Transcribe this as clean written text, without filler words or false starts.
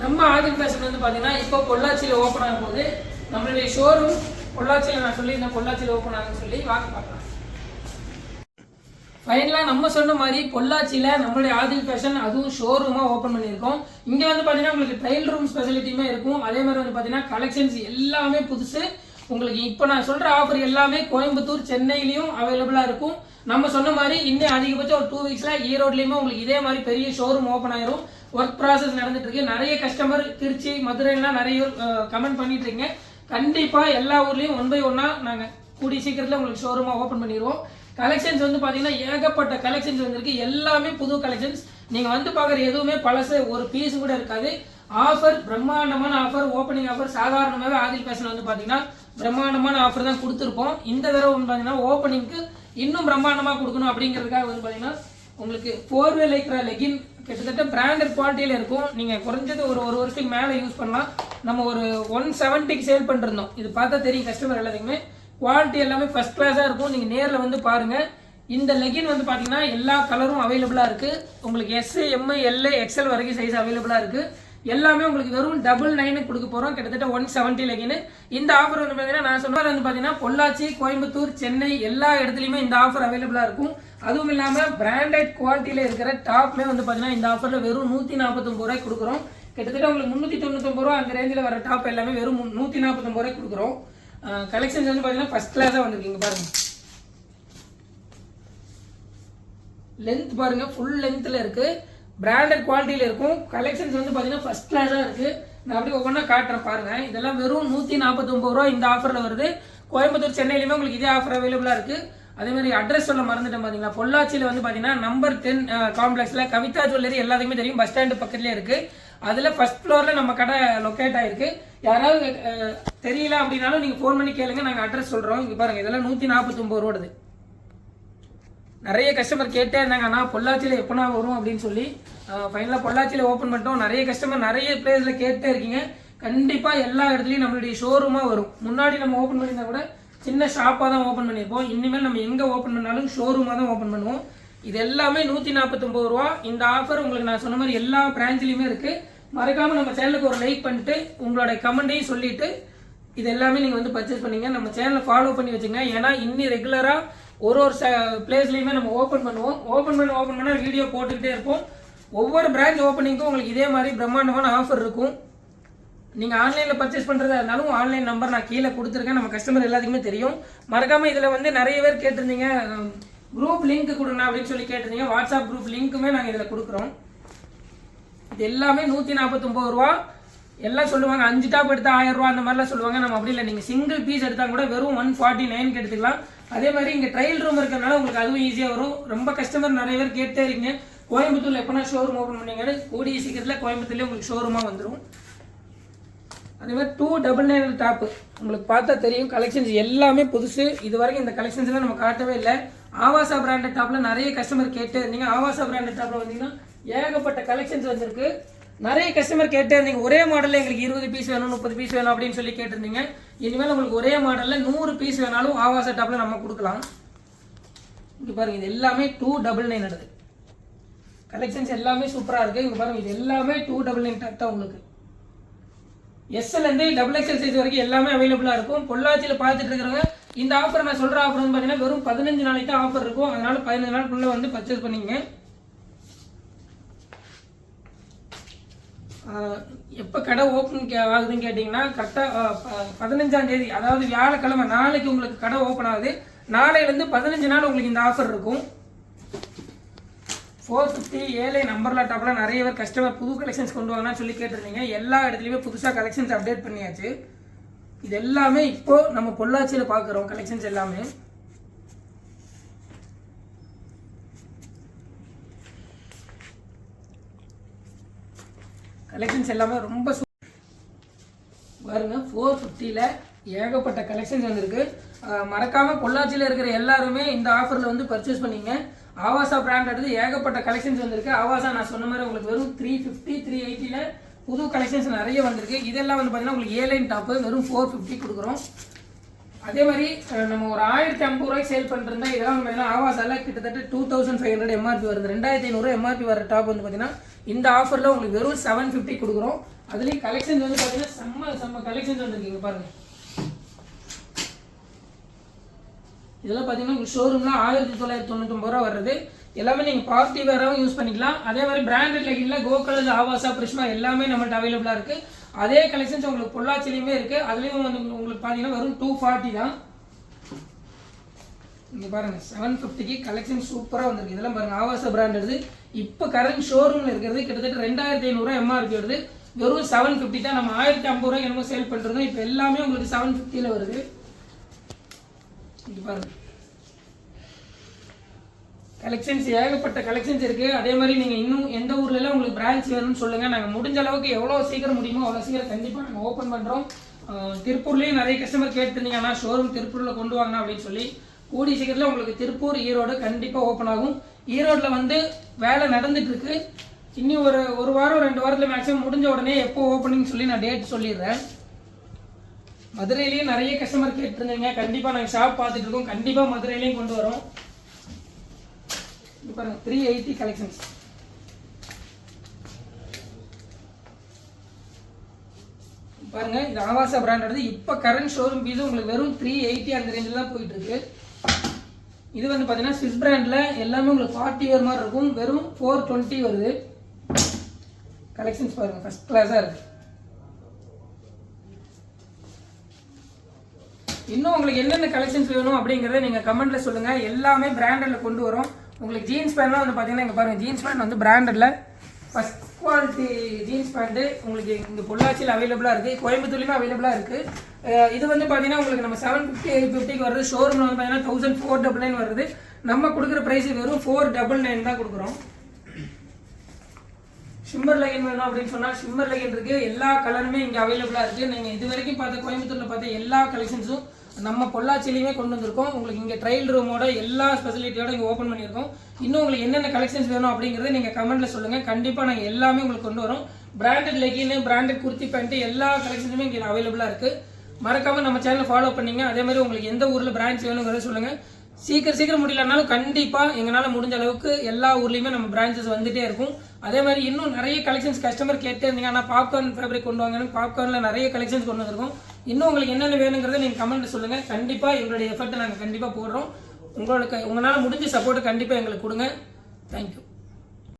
நம்ம ஆதில் ஃபேஷன் வந்து பார்த்தீங்கன்னா இப்போ பொள்ளாச்சியில் ஓப்பன் ஆகும் போது நம்மளுடைய ஷோரூம் பொள்ளாச்சியில் நான் சொல்லியிருந்தேன் பொள்ளாச்சியில் ஓப்பன் ஆகுன்னு சொல்லி வாங்க பார்க்கலாம். ஃபைனலாக நம்ம சொன்ன மாதிரி பொள்ளாச்சியில் நம்மளுடைய ஆதில் ஃபேஷன் அதுவும் ஷோரூமாக ஓப்பன் பண்ணியிருக்கோம். இங்கே வந்து பார்த்தீங்கன்னா உங்களுக்கு ட்ரையல் ரூம் ஸ்பெசிலிட்டியுமே இருக்கும். அதே மாதிரி வந்து பார்த்தீங்கன்னா கலெக்ஷன்ஸ் எல்லாமே புதுசு. உங்களுக்கு இப்போ நான் சொல்கிற ஆஃபர் எல்லாமே கோயம்புத்தூர் சென்னையிலையும் அவைலபிளாக இருக்கும். நம்ம சொன்ன மாதிரி இன்னும் அதிகபட்சம் ஒரு 2 வீக்ஸில் ஈரோட்லேயுமே உங்களுக்கு இதே மாதிரி பெரிய ஷோரூம் ஓப்பன் ஆயிரும். ஒர்க் ப்ராசஸ் நடந்துட்டு இருக்கு. நிறைய கஸ்டமர் திருச்சி மதுரைலாம் நிறைய கமெண்ட் பண்ணிட்டு இருக்கீங்க. கண்டிப்பாக எல்லா ஊர்லேயும் 1 by 1 நாங்கள் கூடிய சீக்கிரத்தில் உங்களுக்கு ஷோரூமாக ஓப்பன் பண்ணிடுவோம். கலெக்ஷன்ஸ் வந்து பார்த்தீங்கன்னா ஏகப்பட்ட கலெக்ஷன்ஸ் வந்துருக்கு. எல்லாமே புது கலெக்ஷன்ஸ். நீங்கள் வந்து பார்க்குற எதுவுமே பழசு ஒரு பீஸ் கூட இருக்காது. ஆஃபர் பிரம்மாண்டமான ஆஃபர், ஓப்பனிங் ஆஃபர். சாதாரணமாகவே ஆதில் ஃபேஷன் வந்து பார்த்தீங்கன்னா பிரம்மாண்டமான ஆஃபர் தான் கொடுத்துருப்போம். இந்த தடவை வந்து பார்த்தீங்கன்னா ஓப்பனிங்க்கு இன்னும் பிரம்மாண்டமாக கொடுக்கணும் அப்படிங்கிறதுக்காக வந்து பார்த்தீங்கன்னா உங்களுக்கு 4-way லைக்ரா லெகின் கிட்டத்தட்ட பிராண்டட் குவாலிட்டியில் இருக்கும். நீங்கள் குறைஞ்சது ஒரு வருஷத்துக்கு மேலே யூஸ் பண்ணலாம். நம்ம ஒரு 170க்கு சேல் பண்ணிருந்தோம். இது பார்த்தா தெரியும் கஸ்டமர் எல்லாத்துக்குமே. குவாலிட்டி எல்லாமே ஃபர்ஸ்ட் கிளாஸாக இருக்கும். நீங்கள் நேரில் வந்து பாருங்கள். இந்த லெகின் வந்து பார்த்தீங்கன்னா எல்லா கலரும் அவைலபிளாக இருக்குது. உங்களுக்கு எஸ், எம், எல், எக்ஸ்எல் வரைக்கும் சைஸ் அவைலபிளாக இருக்குது. எல்லாமே உங்களுக்கு வெறும் 999 கொடுக்க போகிறோம். கிட்டத்தட்ட 170 லெகின். இந்த ஆஃபர் வந்து பார்த்தீங்கன்னா நான் சொன்ன வந்து பார்த்தீங்கன்னா பொள்ளாச்சி, கோயம்புத்தூர், சென்னை எல்லா இடத்துலையுமே இந்த ஆஃபர் அவைலபிளாக இருக்கும். அதுவும் இல்லாமல் பிராண்டட் குவாலிட்டியில் இருக்கிற டாப்லேயே வந்து பார்த்தீங்கன்னா இந்த ஆஃபரில் வெறும் 149 ரூபாய்க்கு கொடுக்குறோம். கிட்டத்தட்ட உங்களுக்கு 399 ரூபா அந்த ரேஞ்சில் வர டாப் எல்லாமே வெறும் 149 ரூபாய்க்கு கொடுக்குறோம். கலெக்ஷன்ஸ் வந்து பார்த்தீங்கன்னா ஃபர்ஸ்ட் கிளாஸாக வந்திருக்கீங்க பாருங்க. லென்த் பாருங்க, ஃபுல் லென்த்தில் இருக்கு. பிராண்டட் குவாலிட்டியில் இருக்கும். கலெக்ஷன்ஸ் வந்து பார்த்தீங்கன்னா ஃபர்ஸ்ட் கிளாஸாக இருக்கு. நான் அப்படியே ஒவ்வொன்றா காட்டுறேன் பாருங்க. இதெல்லாம் வெறும் 149 ரூபா இந்த ஆஃபரில் வருது. கோயம்புத்தூர், சென்னையிலுமே உங்களுக்கு இதே ஆஃபர் அவைலபிளாக இருக்கு. அதே மாதிரி அட்ரஸ் சொல்ல மறந்துட்டேன் பார்த்தீங்களா. பொள்ளாச்சியில் வந்து பார்த்தீங்கன்னா நம்பர் 10 காம்ப்ளெக்ஸில் கவிதா ஜுவல்லரி எல்லாத்துக்குமே தெரியும். பஸ் ஸ்டாண்டு பக்கத்துலேயே இருக்கு. அதில் ஃபர்ஸ்ட் ஃப்ளோரில் நம்ம கடை லொக்கேட் ஆயிருக்கு. யாராவது தெரியல அப்படின்னாலும் நீங்கள் ஃபோன் பண்ணி கேளுங்க, நாங்கள் அட்ரஸ் சொல்கிறோம். இங்கே பாருங்க, இதெல்லாம் 149 ரூபாய். நிறைய கஸ்டமர் கேட்டே இருந்தாங்க, ஆனால் பொள்ளாச்சியில் எப்போனா வரும் அப்படின்னு சொல்லி. ஃபைனலாக பொள்ளாச்சியில் ஓப்பன் பண்ணிட்டோம். நிறைய கஸ்டமர் நிறைய பிளேஸில் கேட்டே இருக்கீங்க. கண்டிப்பாக எல்லா இடத்துலையும் நம்மளுடைய ஷோரூமாக வரும். முன்னாடி நம்ம ஓப்பன் பண்ணியிருந்தா கூட சின்ன ஷாப்பாக தான் ஓப்பன் பண்ணியிருப்போம். இனிமேல் நம்ம எங்கே ஓப்பன் பண்ணாலும் ஷோரூமாக தான் ஓப்பன் பண்ணுவோம். இது எல்லாமே 149 ரூபா. இந்த ஆஃபர் உங்களுக்கு நான் சொன்ன மாதிரி எல்லா பிரான்ச்லையுமே இருக்குது. மறக்காமல் நம்ம சேனலுக்கு ஒரு லைக் பண்ணிட்டு உங்களோட கமெண்ட்டையும் சொல்லிவிட்டு இது எல்லாமே நீங்கள் வந்து பர்ச்சேஸ் பண்ணிங்க. நம்ம சேனலை ஃபாலோ பண்ணி வச்சுங்க. ஏன்னா இன்னி ரெகுலராக ஒரு பிளேஸ்லையுமே நம்ம ஓப்பன் பண்ணுவோம். ஓப்பன் பண்ண வீடியோ போட்டுக்கிட்டே இருப்போம். ஒவ்வொரு பிரான்ச் ஓப்பனிங்க்கும் உங்களுக்கு இதே மாதிரி பிரம்மாண்டமான ஆஃபர் இருக்கும். நீங்கள் ஆன்லைனில் பர்ச்சேஸ் பண்ணுறதா இருந்தாலும் ஆன்லைன் நம்பர் நான் கீழே கொடுத்துருக்கேன். நம்ம கஸ்டமர் எல்லாத்துக்குமே தெரியும். மறக்காமல் இதில் வந்து நிறைய பேர் கேட்டிருந்தீங்க, குரூப் லிங்க் கொடுங்க அப்படின்னு சொல்லி கேட்டிருந்தீங்க. வாட்ஸ்அப் குரூப் லிங்க்குமே நாங்கள் இதில் கொடுக்குறோம். இது எல்லாமே 149 ரூபா. எல்லாம் சொல்லுவாங்க 5 டாப் எடுத்தால் 1000 ரூபா அந்த மாதிரிலாம் சொல்லுவாங்க. நம்ம அப்படி இல்லை. நீங்கள் சிங்கிள் பீஸ் எடுத்தால் கூட வெறும் 149 எடுத்துக்கலாம். அதே மாதிரி இங்கே ட்ரையல் ரூம் இருக்கிறதுனால உங்களுக்கு அதுவும் ஈஸியாக வரும். ரொம்ப கஸ்டமர் நிறைய பேர் கேட்டே இருக்கீங்க, கோயம்புத்தூரில் எப்போனா ஷோரூம் ஓப்பன் பண்ணீங்கன்னு. கூடிய சீக்கிரத்தில் கோயம்புத்தூர்லேயே உங்களுக்கு ஷோரூமாக வந்துடும். அதே மாதிரி 299 டாப்பு உங்களுக்கு பார்த்தா தெரியும். கலெக்ஷன்ஸ் எல்லாமே புதுசு. இது வரைக்கும் இந்த கலெக்ஷன்ஸ்லாம் நம்ம காட்டவே இல்லை. ஆவாசா பிராண்டட் டாப்பில் நிறைய கஸ்டமர் கேட்டே இருந்தீங்க. ஆவாசா பிராண்டட் டாப்பில் வந்தீங்கன்னா ஏகப்பட்ட கலெக்ஷன்ஸ் வந்திருக்கு. நிறைய கஸ்டமர் கேட்டே இருந்தீங்க, ஒரே மாடலில் எங்களுக்கு 20 பீஸ் வேணும், 30 பீஸ் வேணும் அப்படின்னு சொல்லி கேட்டிருந்தீங்க. இனிமேல் உங்களுக்கு ஒரே மாடலில் 100 பீஸ் வேணாலும் ஆவாசா டாப்பில் நம்ம கொடுக்கலாம். இங்கே பாருங்க, இது எல்லாமே 299 எடுது. கலெக்ஷன்ஸ் எல்லாமே சூப்பராக இருக்குது. இங்கே பாருங்க, இது எல்லாமே 299 டாப் தான். உங்களுக்கு எஸ்எல்லேருந்து XXL சைஸ் வரைக்கும் எல்லாமே அவைலபிளாக இருக்கும். பொள்ளாச்சியில் பார்த்துட்டு இருக்கிறவங்க இந்த ஆஃபர் நான் சொல்கிற ஆஃபர் வந்து பார்த்தீங்கன்னா வெறும் 15 நாளைக்கு தான் ஆஃபர் இருக்கும். அதனால 15 நாளுக்குள்ளே வந்து பர்ச்சேஸ் பண்ணிங்க. எப்போ கடை ஓப்பன் ஆகுதுன்னு கேட்டிங்கன்னா கரெக்டாக 15ஆம் தேதி, அதாவது வியாழக்கிழமை நாளைக்கு உங்களுக்கு கடை ஓப்பன் ஆகுது. நாளையிலேருந்து 15 நாள் உங்களுக்கு இந்த ஆஃபர் இருக்கும். 450 ஏழை நம்பர்ல டாப்லாம் நிறைய பேர் கஸ்டமர் புது கலெக்ஷன்ஸ் கொண்டு வாங்கன்னு சொல்லி கேட்டிருந்தீங்க. எல்லா இடத்துலையுமே புதுசாக கலெக்ஷன்ஸ் அப்டேட் பண்ணியாச்சு. இது எல்லாமே இப்போ நம்ம பொள்ளாச்சியில் பார்க்குறோம். கலெக்ஷன்ஸ் எல்லாமே ரொம்ப பாருங்க. 450ல் ஏகப்பட்ட கலெக்ஷன்ஸ் வந்திருக்கு. மறக்காமல் பொள்ளாச்சியில் இருக்கிற எல்லாருமே இந்த ஆஃபரில் வந்து பர்ச்சேஸ் பண்ணிங்க. ஆவாசா பிராண்ட் எடுத்து ஏகப்பட்ட கலெக்ஷன்ஸ் வந்திருக்கு. ஆவாசா நான் சொன்ன மாதிரி உங்களுக்கு வெறும் 350 380ல் புது கலெக்ஷன்ஸ் நிறைய வந்திருக்கு. இதெல்லாம் வந்து பார்த்தீங்கன்னா உங்களுக்கு ஏலைன் டாப்பு வெறும் 450 கொடுக்குறோம். அதே மாதிரி நம்ம ஒரு 1050 ரூபாய்க்கு சேல் பண்ணிருந்தா இதெல்லாம் பார்த்தீங்கன்னா ஆவாசால கிட்டத்தட்ட 2500 எம்ஆர்பி வருது. 2500 எம்ஆர்பி வர டாப் வந்து பார்த்தீங்கன்னா இந்த ஆஃபரில் உங்களுக்கு வெறும் 750 கொடுக்குறோம். அதுலேயும் கலெக்ஷன்ஸ் வந்து பார்த்தீங்கன்னா செம்ம கலெக்ஷன்ஸ் வந்துருக்கீங்க பாருங்க. இதெல்லாம் பார்த்தீங்கன்னா உங்களுக்கு ஷோரூம்லாம் 1999 ரூபா வருது. எல்லாமே நீங்கள் பார்ட்டி வேறாவும் யூஸ் பண்ணிக்கலாம். அதே மாதிரி பிராண்டட் லெகின்ல கோகலர், ஆவாசா, பிரிஸ்மா எல்லாமே நம்மள்ட்ட அவைலபிளாக இருக்குது. அதே கலெக்ஷன்ஸ் உங்களுக்கு பொள்ளாச்சிலையுமே இருக்குது. அதுலேயும் வந்து உங்களுக்கு பார்த்தீங்கன்னா வெறும் 240 தான். இங்கே பாருங்கள் 750க்கு கலெக்ஷன் சூப்பராக வந்திருக்கு. இதெல்லாம் பாருங்கள் ஆவாசா பிராண்டட். இப்போ கரண்ட் ஷோரூமில் இருக்கிறது கிட்டத்தட்ட 2500 எம்ஆர்பி வருது. வெறும் 750 தான். நம்ம 1050 ரூபாய்க்கு என்னமோ சேல் பண்ணுறோம். இப்போ எல்லாமே உங்களுக்கு 750ல் வருது. இங்கே பாருங்க கலெக்ஷன்ஸ் ஏகப்பட்ட கலெக்ஷன்ஸ் இருக்குது. அதே மாதிரி நீங்கள் இன்னும் எந்த ஊர்லலாம் உங்களுக்கு பிரான்ச் வேணும்னு சொல்லுங்கள். நாங்கள் முடிஞ்ச அளவுக்கு எவ்வளோ சீக்கிரம் முடியுமோ அவ்வளோ சீக்கிரம் கண்டிப்பாக நாங்கள் ஓப்பன் பண்ணுறோம். திருப்பூர்லேயும் நிறைய கஸ்டமர் கேட்டுருந்தீங்க, ஆனால் ஷோரூம் திருப்பூரில் கொண்டு வாங்க அப்படின்னு சொல்லி. கூடிய சீக்கிரத்தில் உங்களுக்கு திருப்பூர், ஈரோடு கண்டிப்பாக ஓப்பன் ஆகும். ஈரோட்டில் வந்து வேலை நடந்துட்டுருக்கு. இன்னும் ஒரு வாரம் 2 வாரத்தில் மேக்ஸிமம் முடிஞ்ச உடனே எப்போ ஓப்பனிங் சொல்லி நான் டேட் சொல்லிடுறேன். மதுரையிலேயும் நிறைய கஸ்டமர் கேட்டுருந்தீங்க. கண்டிப்பாக நாங்கள் ஷாப் பார்த்துட்டு இருக்கோம். கண்டிப்பாக மதுரையிலையும் கொண்டு வரோம். இப்போ பாருங்க 380 கலெக்ஷன்ஸ். பாருங்க இது ஆவாசா பிராண்டோடது. இப்போ கரண்ட் ஷோரூம் பீஸ் உங்களுக்கு வெறும் 380 அந்த ரேஞ்சில் தான் போயிட்டு இருக்கு. இது வந்து பார்த்தீங்கன்னா ஸ்விஸ் பிராண்டில் எல்லாமே உங்களுக்கு பார்ட்டி வேர் மாதிரி இருக்கும். வெறும் 420 வருது. கலெக்ஷன்ஸ் பாருங்க ஃபர்ஸ்ட் கிளாஸாக இருக்கு. இன்னும் உங்களுக்கு என்னென்ன கலெக்ஷன்ஸ் வேணும் அப்படிங்கிறத நீங்கள் கமெண்ட்டில் சொல்லுங்கள். எல்லாமே பிராண்டடில் கொண்டு வரோம். உங்களுக்கு ஜீன்ஸ் பேண்ட்லாம் வந்து பார்த்தீங்கன்னா இங்கே பாருங்கள் ஜீன்ஸ் பேண்ட் வந்து பிராண்டடில் ஃபஸ்ட் குவாலிட்டி ஜீன்ஸ் பேண்ட்டு உங்களுக்கு இங்கே பொள்ளாச்சியில் அவைலபிளாக இருக்குது. கோயம்புத்தூர்லையுமே அவைலபிளாக இருக்குது. இது வந்து பார்த்தீங்கன்னா உங்களுக்கு நம்ம 750 850க்கு வருது. ஷோரூமில் வந்து பார்த்தீங்கன்னா 1499 வருது. நம்ம கொடுக்குற ப்ரைஸ் வெறும் 499 தான் கொடுக்குறோம். ஷிம்மர் லெகின் வேணும் அப்படின்னு சொன்னால் ஷிம்மர் லெகின் இருக்குது. எல்லா கலருமே இங்கே அவைலபிளாக இருக்குது. நீங்கள் இது வரைக்கும் பார்த்த கோயம்புத்தூரில் பார்த்த எல்லா கலெக்ஷன்ஸும் நம்ம பொள்ளாச்சிலையுமே கொண்டு வந்திருக்கோம். உங்களுக்கு இங்கே ட்ரையல் ரூமோட எல்லா ஸ்பெசிலிட்டியோட இங்கே ஓப்பன் பண்ணியிருக்கோம். இன்னும் உங்களுக்கு என்னென்ன கலெக்ஷன்ஸ் வேணும் அப்படிங்கிறத நீங்கள் கமெண்ட்டில் சொல்லுங்கள். கண்டிப்பாக நாங்கள் எல்லாமே உங்களுக்கு கொண்டு வரோம். Branded legging, branded kurti pant எல்லா கலெக்ஷன்ஸுமே இங்கே அவைலபிளாக இருக்குது. மறக்காமல் நம்ம சேனலை ஃபாலோ பண்ணிங்க. அதே மாதிரி உங்களுக்கு எந்த ஊரில் பிரான்ச் வேணுங்கிறத சொல்லுங்கள். சீக்கிரம் முடியலனாலும் கண்டிப்பாக எங்களால் முடிஞ்ச அளவுக்கு எல்லா ஊர்லேயுமே நம்ம பிரான்ச்சஸ் வந்துகிட்டே இருக்கும். அதே மாதிரி இன்னும் நிறைய கலெக்ஷன்ஸ் கஸ்டமர் கேட்டே இருந்தீங்க. ஆனால் பாப்கார்ன் ஃபேப்ரிக் கொண்டு வாங்கன்னு பாப்கார்னில் நிறைய கலெக்ஷன்ஸ் கொண்டு வந்திருக்கோம். இன்னும் உங்களுக்கு என்னென்ன வேணுங்கிறத நீங்கள் கமெண்ட்டில் சொல்லுங்கள். கண்டிப்பாக எங்களுடைய எஃபர்ட்டை நாங்கள் கண்டிப்பாக போடுறோம். உங்களால் முடிஞ்ச சப்போர்ட்டு கண்டிப்பாக எங்களுக்கு கொடுங்க. தேங்க்யூ.